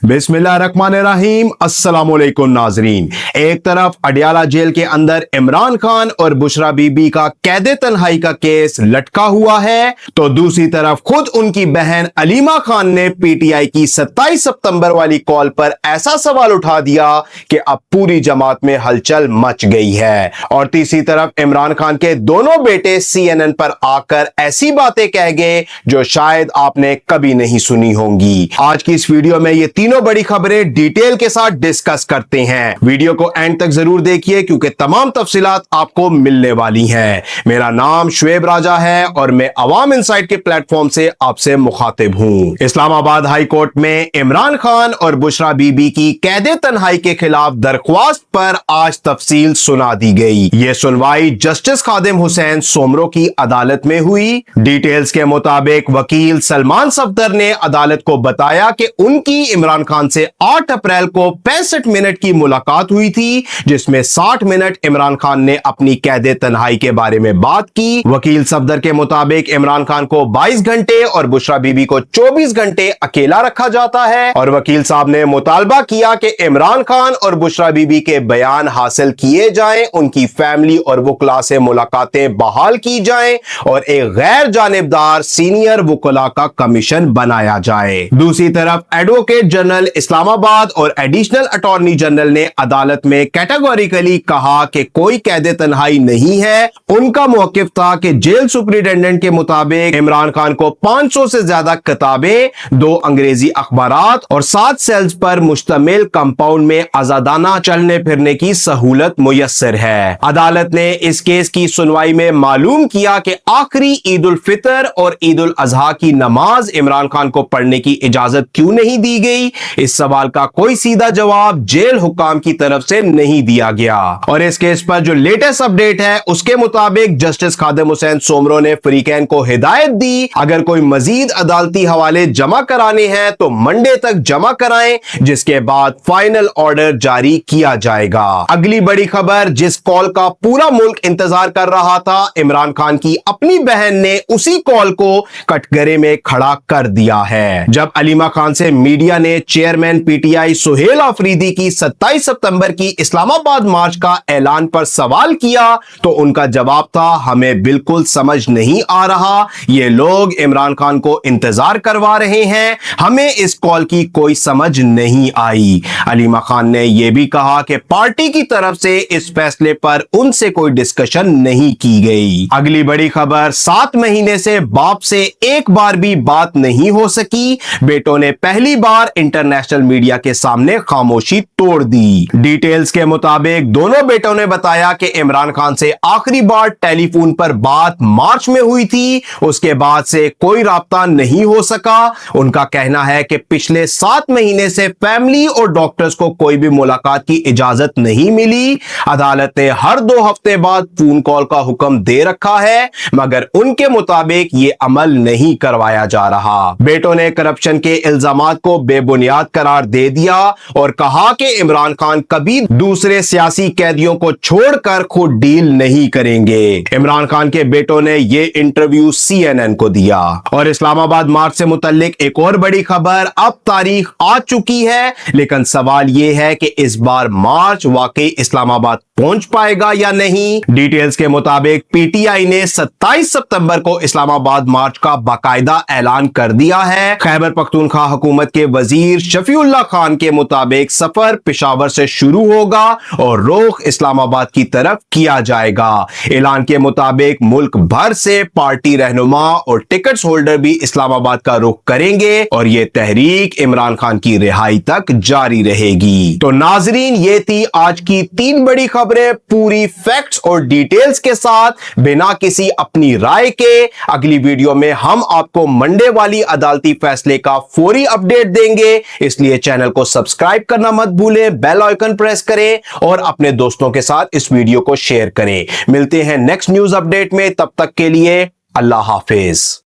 बिस्मिल्लाहिर्रहमानिर्रहीम। अस्सलामुअलैकुम नाजरीन। एक तरफ अडियाला जेल के अंदर इमरान खान और बुशरा बीबी का कैदे तन्हाई का केस लटका हुआ है, तो दूसरी तरफ खुद उनकी बहन अलीमा खान ने पीटीआई की 27 सितंबर वाली कॉल पर ऐसा सवाल उठा दिया कि अब पूरी जमात में हलचल मच गई है। और तीसरी तरफ इमरान खान के दोनों बेटे सीएनएन पर आकर ऐसी बातें कह गए जो शायद आपने कभी नहीं सुनी होंगी। आज की इस वीडियो में ये तीनों बड़ी खबरें डिटेल के साथ डिस्कस करते हैं। वीडियो को एंड तक जरूर देखिए क्योंकि तमाम तफसीलात आपको मिलने वाली हैं। मेरा नाम शुएब राजा है और मैं अवाम इनसाइट के प्लेटफॉर्म से आपसे मुखातिब हूं। इस्लामाबाद हाई कोर्ट में इमरान खान और बुशरा बीबी की कैदे तन्हाई के खिलाफ दरख्वास्त पर आज तफसील सुना दी गई। ये सुनवाई जस्टिस खादिम हुसैन सोमरो की अदालत में हुई। डिटेल्स के मुताबिक वकील सलमान सफदर ने अदालत को बताया कि उनकी इमरान खान से 8 अप्रैल को 65 मिनट की मुलाकात हुई थी, जिसमें 60 मिनट इमरान खान ने अपनी कैदे तन्हाई के बारे में बात की। वकील सफदर के मुताबिक इमरान खान को 22 घंटे और बुशरा बीबी को 24 घंटे अकेला रखा जाता है और वकील साहब ने मुतालबा किया कि इमरान खान और बुशरा बीबी के बयान हासिल किए जाएं, उनकी फैमिली और वकला से मुलाकातें बहाल की जाएं और एक गैर जानिबदार सीनियर वकला का कमीशन बनाया जाए। दूसरी तरफ एडवोकेट जनरल इस्लामाबाद और एडिशनल अटॉर्नी जनरल ने अदालत में कैटेगोरिकली कहा कि कोई कैदे तन्हाई नहीं है। उनका मौकिफ था कि जेल सुपरिटेंडेंट के मुताबिक इमरान खान को 500 से ज्यादा किताबें, 2 अंग्रेजी अखबारात और 7 सेल्स पर मुश्तमिल कंपाउंड में आजादाना चलने फिरने की सहूलत मुयस्सर है। अदालत ने इस केस की सुनवाई में मालूम किया कि आखिरी ईद उल फितर और ईद उल अजहा की नमाज इमरान खान को पढ़ने की इजाजत क्यों नहीं दी गई। इस सवाल का कोई सीधा जवाब जेल हुकाम की तरफ से नहीं दिया गया। और इस केस पर जो लेटेस्ट अपडेट है उसके मुताबिक जस्टिस खादिम हुसैन सोमरो ने फरीकैन को हिदायत दी, अगर कोई मजीद अदालती हवाले जमा कराने हैं तो मंडे तक जमा कराएं, जिसके बाद फाइनल ऑर्डर जारी किया जाएगा। अगली बड़ी खबर, जिस कॉल का पूरा मुल्क इंतजार कर रहा था, इमरान खान की अपनी बहन ने उसी कॉल को कटघरे में खड़ा कर दिया है। जब अलीमा खान से मीडिया ने चेयरमैन पीटीआई सुहेल आफरीदी की 27 सितंबर की इस्लामाबाद मार्च का ऐलान पर सवाल किया तो उनका जवाब था, हमें बिल्कुल समझ नहीं आ रहा, ये लोग इमरान खान को इंतजार करवा रहे हैं, हमें इस कॉल की कोई समझ नहीं आई। अलीमा खान ने यह भी कहा कि पार्टी की तरफ से इस फैसले पर उनसे कोई डिस्कशन नहीं की गई। अगली बड़ी खबर, 7 महीने से बाप से एक बार भी बात नहीं हो सकी, बेटों ने पहली बार इंटरनेशनल मीडिया के सामने खामोशी तोड़ दी। डिटेल्स के मुताबिक दोनों बेटों ने बताया कि इमरान खान से आखिरी बार टेलीफोन पर बात मार्च में हुई थी, उसके बाद से कोई राब्ता नहीं हो सका। उनका कहना है कि पिछले 7 महीने से फैमिली और डॉक्टर्स को कोई भी मुलाकात की इजाजत नहीं मिली। अदालत ने हर 2 हफ्ते बाद फोन कॉल का हुक्म दे रखा है, मगर उनके मुताबिक यह अमल नहीं करवाया जा रहा। बेटों ने करप्शन के इल्जामात को बेबुनियाद करार दे दिया और कहा कि इमरान खान कभी दूसरे सियासी कैदियों को छोड़कर खुद डील नहीं करेंगे। इमरान खान के बेटों ने यह इंटरव्यू सीएनएन को दिया। और इस्लामाबाद मार्च से मुतल्लिक एक और बड़ी खबर, अब तारीख आ चुकी है, लेकिन सवाल यह है कि इस बार मार्च वाकई इस्लामाबाद पहुंच पाएगा या नहीं। डिटेल्स के मुताबिक पीटीआई ने 27 सितंबर को इस्लामाबाद मार्च का बाकायदा ऐलान कर दिया है। खैबर पख्तूनख्वा हुकूमत के वजीर शफीउल्लाह खान के मुताबिक सफर पेशावर से शुरू होगा और रुख इस्लामाबाद की तरफ किया जाएगा। ऐलान के मुताबिक मुल्क भर से पार्टी रहनुमा और टिकट्स होल्डर भी इस्लामाबाद का रुख करेंगे और यह तहरीक इमरान खान की रिहाई तक जारी रहेगी। तो नाजरीन, ये थी आज की 3 बड़ी खबरें पूरी फैक्ट्स और डिटेल्स के साथ, बिना किसी अपनी राय के। अगली वीडियो में हम आपको मंडे वाली अदालती फैसले का फौरी अपडेट देंगे, इसलिए चैनल को सब्सक्राइब करना मत भूलें, बेल आइकन प्रेस करें और अपने दोस्तों के साथ इस वीडियो को शेयर करें। मिलते हैं नेक्स्ट न्यूज अपडेट में, तब तक के लिए अल्लाह हाफिज।